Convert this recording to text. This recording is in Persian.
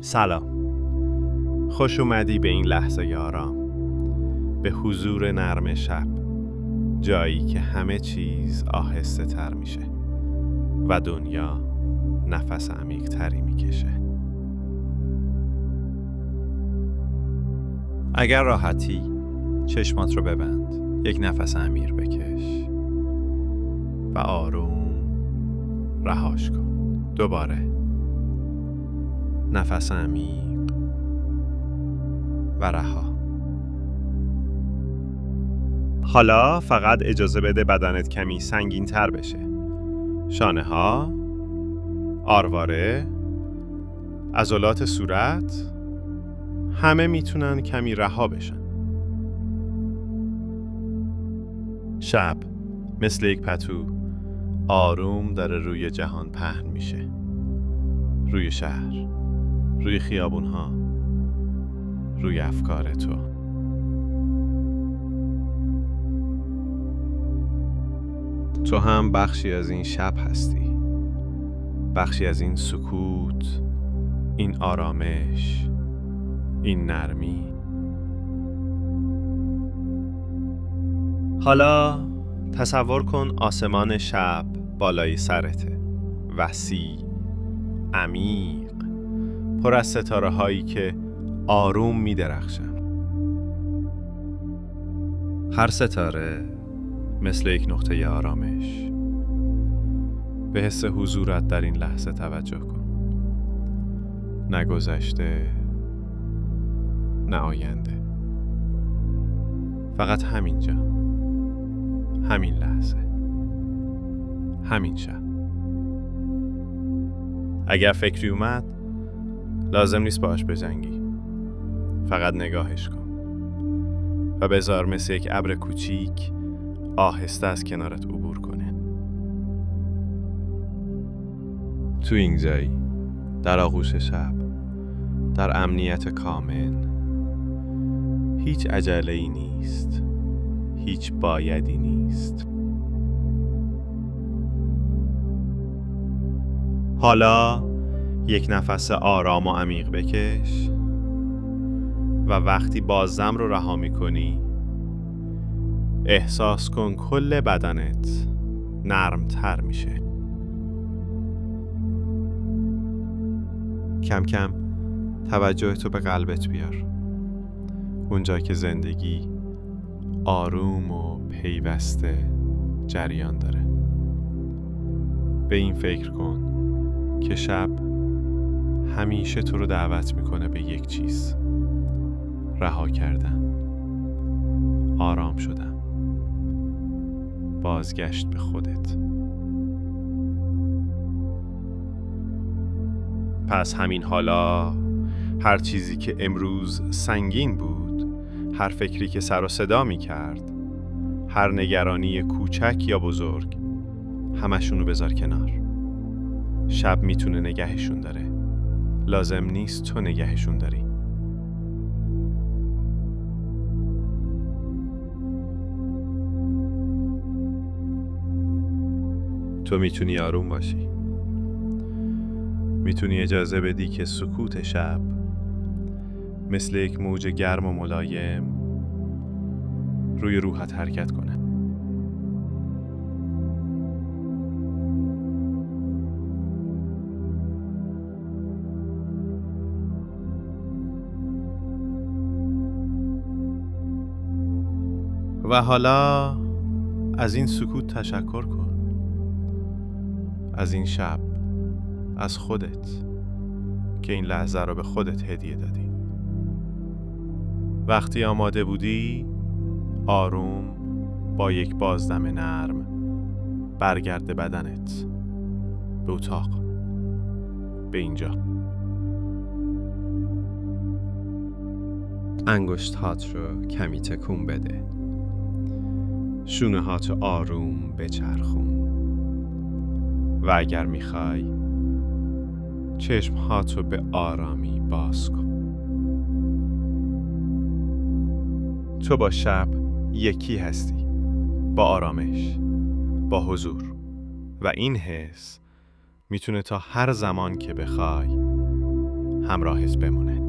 سلام. خوش اومدی به این لحظه آرام، به حضور نرم شب، جایی که همه چیز آهسته تر میشه و دنیا نفس عمیق تری میکشه. اگر راحتی چشمات رو ببند، یک نفس عمیق بکش و آروم رهاش کن. دوباره نفس عمیق و رها. حالا فقط اجازه بده بدنت کمی سنگین تر بشه. شانه ها، آرواره، عضلات صورت، همه میتونن کمی رها بشن. شب مثل یک پتو آروم داره روی جهان پهن میشه. روی شهر، روی خیابونها، روی افکار تو. تو هم بخشی از این شب هستی، بخشی از این سکوت، این آرامش، این نرمی. حالا تصور کن آسمان شب بالای سرته، وسیع، عمیق، پر از ستاره هایی که آروم می درخشن. هر ستاره مثل یک نقطه آرامش. به حس حضورت در این لحظه توجه کن. نه گذشته، نه آینده. فقط همینجا، همین لحظه، همین شب. اگر فکری اومد لازم نیست باهاش بجنگی، فقط نگاهش کن و بذار مثل یک ابر کوچیک آهسته از کنارت عبور کنه. تو این جایی، در آغوش شب، در امنیت کامل، هیچ عجله‌ای نیست، هیچ بایدی نیست. حالا یک نفس آرام و عمیق بکش و وقتی بازدم رو رها می‌کنی احساس کن کل بدنت نرم‌تر میشه. کم کم توجه تو به قلبت بیار، اونجا که زندگی آروم و پیوسته جریان داره. به این فکر کن که شب همیشه تو رو دعوت میکنه به یک چیز: رها کردن، آرام شدن، بازگشت به خودت. پس همین حالا هر چیزی که امروز سنگین بود، هر فکری که سر و صدا می کرد، هر نگرانی کوچک یا بزرگ، همشونو بذار کنار. شب میتونه نگهشون داره، لازم نیست تو نگهشون داری. تو میتونی آروم باشی، میتونی اجازه بدی که سکوت شب مثل یک موج گرم و ملایم روی روحت حرکت کنه. و حالا از این سکوت تشکر کن، از این شب، از خودت که این لحظه رو به خودت هدیه دادی. وقتی آماده بودی آروم با یک بازدم نرم برگرد بدنت به اتاق، به اینجا. انگشت هات رو کمی تکون بده، شونه هات آروم بچرخون و اگر میخوای چشم هاتو به آرامی باز کن. تو با شب یکی هستی، با آرامش، با حضور، و این حس میتونه تا هر زمان که بخوای همراهت بماند.